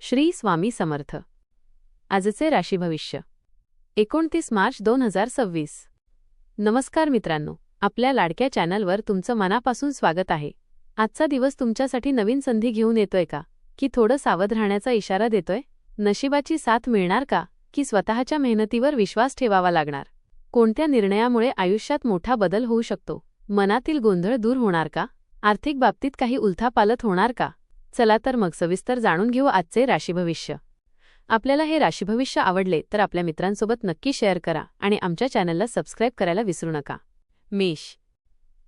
श्री स्वामी समर्थ। आजचे राशी भविष्य 29 मार्च 2026। नमस्कार मित्रांनो, आपल्या लाडक्या चॅनलवर तुमचं मनापासून स्वागत आहे। आजचा दिवस तुमच्यासाठी नवीन संधी घेऊन येतोय का, की थोडं सावध राहण्याचा इशारा देतोय? नशिबाची साथ मिळणार का, की स्वतःच्या मेहनतीवर विश्वास ठेवावा लागणार? कोणत्या निर्णयामुळे आयुष्यात मोठा बदल होऊ शकतो? मनातील गोंधळ दूर होणार का? आर्थिक बाबतीत काही उलथापालथ होणार का? चला तर मग सविस्तर जाणून घेऊ आजचे राशी भविष्य। आपल्याला हे राशी भविष्य आवडले तर आपल्या मित्रांसोबत नक्की शेअर करा आणि आमच्या चॅनलला सबस्क्राइब करायला विसरू नका। मेष,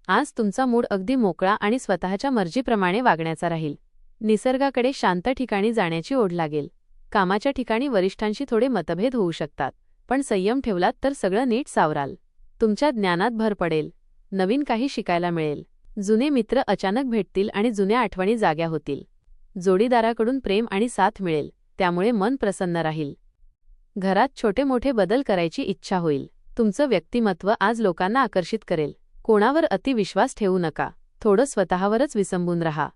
आज तुमचा मूड अगदी मोकळा आणि स्वतःच्या मर्जीप्रमाणे वागण्याचा राहील। निसर्गाकडे शांत ठिकाणी जाण्याची ओढ लागेल। कामाच्या ठिकाणी वरिष्ठांशी थोडे मतभेद होऊ शकतात, पण संयम ठेवलात तर सगळं नीट सावराल। तुमच्या ज्ञानात भर पडेल, नवीन काही शिकायला मिळेल। जुने मित्र अचानक भेटतील आणि जुन्या आठवणी जाग्या होतील। जोडीदाराकडून प्रेम आणि साथ मिळेल, त्यामुळे मन प्रसन्न राहील। घरात छोटे मोठे बदल करायची इच्छा होईल। तुमचं व्यक्तिमत्व आज लोकांना आकर्षित करेल। कोणावर अतिविश्वास ठेवू नका, थोडं स्वतःवरच विसंबून राहा।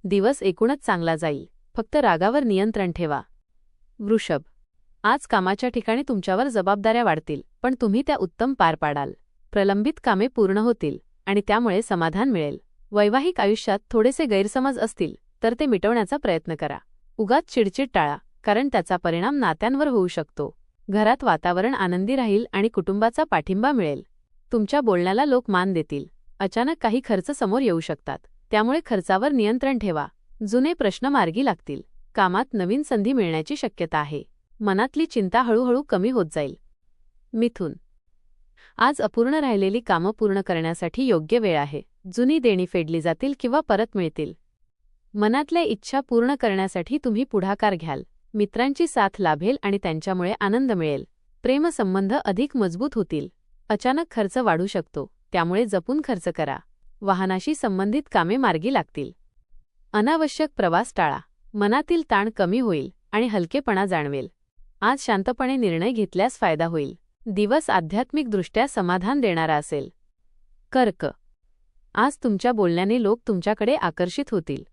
दिवस एकूणच चांगला जाईल, फक्त रागावर नियंत्रण ठेवा। वृषभ, आज कामाच्या ठिकाणी तुमच्यावर जबाबदाऱ्या वाढतील, पण तुम्ही त्या उत्तम पार पाडाल। प्रलंबित कामे पूर्ण होतील आणि त्यामुळे समाधान मिळेल। वैवाहिक आयुष्यात थोडेसे गैरसमज असतील तर ते मिटवण्याचा प्रयत्न करा। उगाच चिडचिड टाळा, कारण त्याचा परिणाम नात्यांवर होऊ शकतो। घरात वातावरण आनंदी राहील आणि कुटुंबाचा पाठिंबा मिळेल। तुमच्या बोलण्याला लोक मान देतील। अचानक काही खर्च समोर येऊ शकतात, त्यामुळे खर्चावर नियंत्रण ठेवा। जुने प्रश्न मार्गी लागतील। कामात नवीन संधी मिळण्याची शक्यता आहे। मनातली चिंता हळूहळू कमी होत जाईल। मिथुन, आज अपूर्ण राहिलेली कामं पूर्ण करण्यासाठी योग्य वेळ आहे। जुनी देणी फेडली जातील किंवा परत मिळतील। मनातल्या इच्छा पूर्ण करण्यासाठी तुम्ही पुढाकार घ्याल। मित्रांची साथ लाभेल आणि त्यांच्यामुळे आनंद मिळेल। प्रेमसंबंध अधिक मजबूत होतील। अचानक खर्च वाढू शकतो, त्यामुळे जपून खर्च करा। वाहनाशी संबंधित कामे मार्गी लागतील। अनावश्यक प्रवास टाळा, मनातील ताण कमी होईल आणि हलकेपणा जाणवेल। आज शांतपणे निर्णय घेतल्यास फायदा होईल। दिवस आध्यात्मिकदृष्ट्या समाधान देणारा असेल। कर्क, आज तुमच्या बोलण्याने लोक तुमच्याकडे आकर्षित होतील।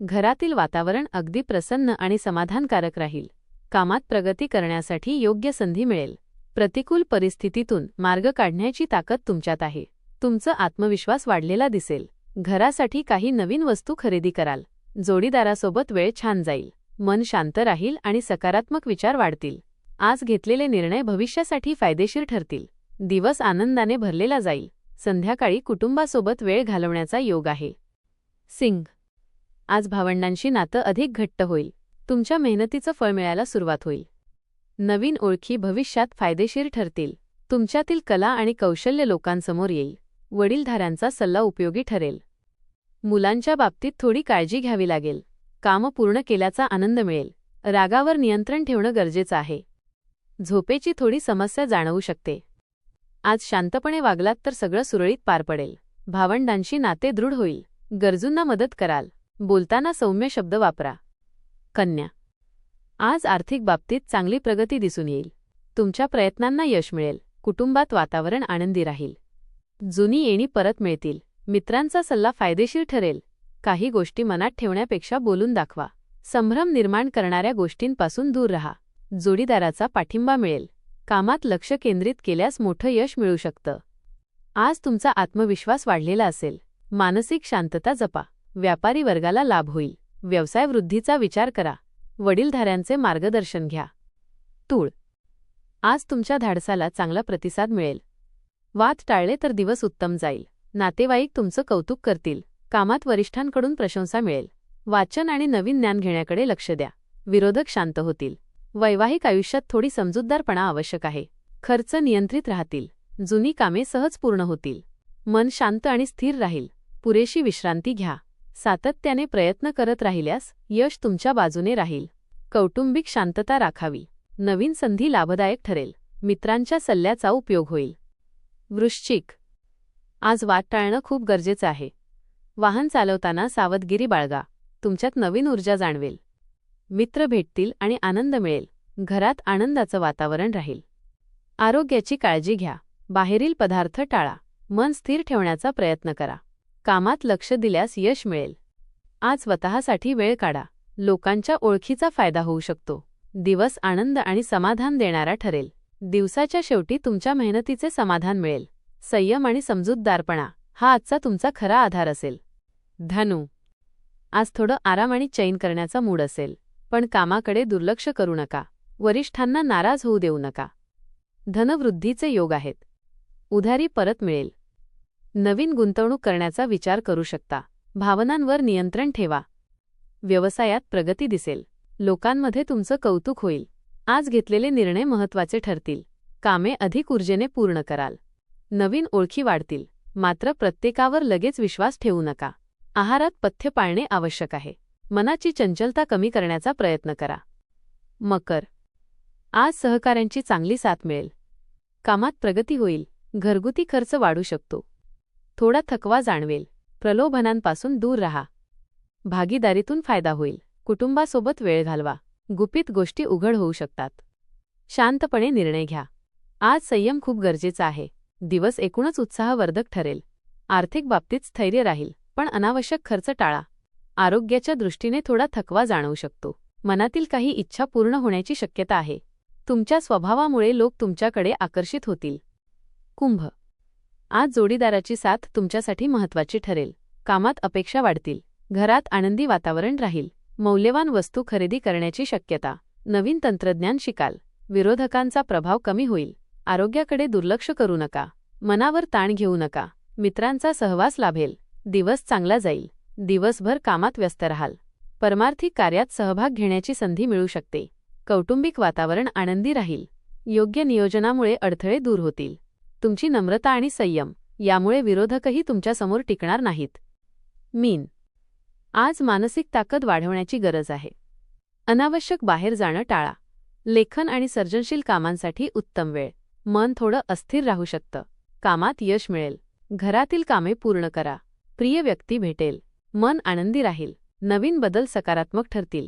घरातील वातावरण अगदी प्रसन्न आणि समाधानकारक राहील। कामात प्रगती करण्यासाठी योग्य संधी मिळेल। प्रतिकूल परिस्थितीतून मार्ग काढण्याची ताकद तुमच्यात आहे। तुमचा आत्मविश्वास वाढलेला दिसेल। घरासाठी काही नवीन वस्तू खरेदी कराल। जोडीदारासोबत वेळ छान जाईल। मन शांत राहील आणि सकारात्मक विचार वाढतील। आज घेतलेले निर्णय भविष्यासाठी फायदेशीर ठरतील। दिवस आनंदाने भरलेला जाईल। संध्याकाळी कुटुंबासोबत वेळ घालवण्याचा योग आहे। सिंह, आज भावंडांशी नातं अधिक घट्ट होईल। तुमच्या मेहनतीचं फळ मिळायला सुरुवात होईल। नवीन ओळखी भविष्यात फायदेशीर ठरतील। तुमच्यातील कला आणि कौशल्य लोकांसमोर येईल। वडीलधाऱ्यांचा सल्ला उपयोगी ठरेल। मुलांच्या बाबतीत थोडी काळजी घ्यावी लागेल। कामं पूर्ण केल्याचा आनंद मिळेल। रागावर नियंत्रण ठेवणं गरजेचं आहे। झोपेची थोडी समस्या जाणवू शकते। आज शांतपणे वागलात तर सगळं सुरळीत पार पडेल। भावंडांशी नाते दृढ होईल। गरजूंना मदत कराल। बोलताना सौम्य शब्द वापरा। कन्या, आज आर्थिक बाबतीत चांगली प्रगती दिसून येईल। तुमच्या प्रयत्नांना यश मिळेल। कुटुंबात वातावरण आनंदी राहील। जुनी येणी परत मिळतील। मित्रांचा सल्ला फायदेशीर ठरेल। काही गोष्टी मनात ठेवण्यापेक्षा बोलून दाखवा। संभ्रम निर्माण करणाऱ्या गोष्टींपासून दूर राहा। जोडीदाराचा पाठिंबा मिळेल। कामात लक्ष केंद्रित केल्यास मोठं यश मिळू शकतं। आज तुमचा आत्मविश्वास वाढलेला असेल। मानसिक शांतता जपा। व्यापारी वर्गाला लाभ होईल। व्यवसाय वृद्धीचा विचार करा। वडीलधाऱ्यांचे मार्गदर्शन घ्या। तूळ, आज तुमच्या धाडसाला चांगला प्रतिसाद मिळेल। वाद टाळले तर दिवस उत्तम जाईल। नातेवाईक तुमचं कौतुक करतील। कामात वरिष्ठांकडून प्रशंसा मिळेल। वाचन आणि नवीन ज्ञान घेण्याकडे लक्ष द्या। विरोधक शांत होतील। वैवाहिक आयुष्यात थोडी समजूतदारपणा आवश्यक आहे। खर्च नियंत्रित राहतील। जुनी कामे सहज पूर्ण होतील। मन शांत आणि स्थिर राहील। पुरेशी विश्रांती घ्या। सातत्याने प्रयत्न करत राहिल्यास यश तुमच्या बाजूने राहील। कौटुंबिक शांतता राखावी। नवीन संधी लाभदायक ठरेल। मित्रांच्या सल्ल्याचा उपयोग होईल। वृश्चिक, आज वाद टाळणं खूप गरजेचं आहे। वाहन चालवताना सावधगिरी बाळगा। तुमच्यात नवीन ऊर्जा जाणवेल। मित्र भेटतील आणि आनंद मिळेल। घरात आनंदाचं वातावरण राहील। आरोग्याची काळजी घ्या। बाहेरील पदार्थ टाळा। मन स्थिर ठेवण्याचा प्रयत्न करा। कामात लक्ष दिल्यास यश मिळेल। आज स्वतःसाठी वेळ काढा। लोकांच्या ओळखीचा फायदा होऊ शकतो. दिवस आनंद आणि समाधान देणारा ठरेल. दिवसाच्या शेवटी तुमच्या मेहनतीचे समाधान मिळेल. संयम आणि समजूतदारपणा हा आजचा तुमचा खरा आधार असेल. धनु, आज थोडं आराम आणि चैन करण्याचा मूड असेल, पण कामाकडे दुर्लक्ष करू नका. वरिष्ठांना नाराज होऊ देऊ नका. धनवृद्धीचे योग आहेत. उधारी परत मिळेल. नवीन गुंतवणूक करण्याचा विचार करू शकता. भावनांवर नियंत्रण ठेवा. व्यवसायात प्रगती दिसेल. लोकांमध्ये तुमचं कौतुक होईल. आज घेतलेले निर्णय महत्त्वाचे ठरतील. कामे अधिक ऊर्जेने पूर्ण कराल. नवीन ओळखी वाढतील, मात्र प्रत्येकावर लगेच विश्वास ठेवू नका. आहारात पथ्य पाळणे आवश्यक आहे. मनाची चंचलता कमी करण्याचा प्रयत्न करा. मकर, आज सहकाऱ्यांची चांगली साथ मिळेल. कामात प्रगती होईल. घरगुती खर्च वाढू शकतो. थोडा थकवा जाणवेल. प्रलोभनांपासून दूर राहा. भागीदारीतून फायदा होईल. कुटुंबासोबत वेळ घालवा. गुपित गोष्टी उघड होऊ शकतात. शांतपणे निर्णय घ्या. आज संयम खूप गरजेचा आहे. दिवस एकूणच उत्साहवर्धक ठरेल. आर्थिक बाबतीत स्थैर्य राहील, पण अनावश्यक खर्च टाळा. आरोग्याच्या दृष्टीने थोडा थकवा जाणवू शकतो. मनातील काही इच्छा पूर्ण होण्याची शक्यता आहे. तुमच्या स्वभावामुळे लोक तुमच्याकडे आकर्षित होतील. कुंभ, आज जोडीदाराची साथ तुमच्यासाठी महत्त्वाची ठरेल. कामात अपेक्षा वाढतील. घरात आनंदी वातावरण राहील. मौल्यवान वस्तू खरेदी करण्याची शक्यता. नवीन तंत्रज्ञान शिकाल. विरोधकांचा प्रभाव कमी होईल. आरोग्याकडे दुर्लक्ष करू नका. मनावर ताण घेऊ नका. मित्रांचा सहवास लाभेल. दिवस चांगला जाईल. दिवसभर कामात व्यस्त राहाल. परमार्थिक कार्यात सहभाग घेण्याची संधी मिळू शकते. कौटुंबिक वातावरण आनंदी राहील. योग्य नियोजनामुळे अडथळे दूर होतील. तुमची नम्रता आणि संयम यामुळे विरोधकही तुमच्यासमोर टिकणार नाहीत. मीन, आज मानसिक ताकद वाढवण्याची गरज आहे. अनावश्यक बाहेर जाणं टाळा. लेखन आणि सर्जनशील कामांसाठी उत्तम वेळ. मन थोडं अस्थिर राहू शकतं. कामात यश मिळेल. घरातील कामे पूर्ण करा. प्रिय व्यक्ती भेटेल. मन आनंदी राहील. नवीन बदल सकारात्मक ठरतील.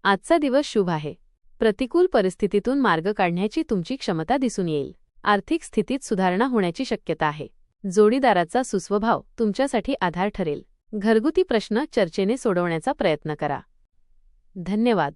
आजचा दिवस शुभ आहे. प्रतिकूल परिस्थितीतून मार्ग काढण्याची तुमची क्षमता दिसून येईल. आर्थिक स्थितीत सुधारणा होण्याची शक्यता आहे. जोडीदाराचा सुस्वभाव तुमच्यासाठी आधार ठरेल. घरगुती प्रश्न चर्चेने सोडवण्याचा प्रयत्न करा. धन्यवाद.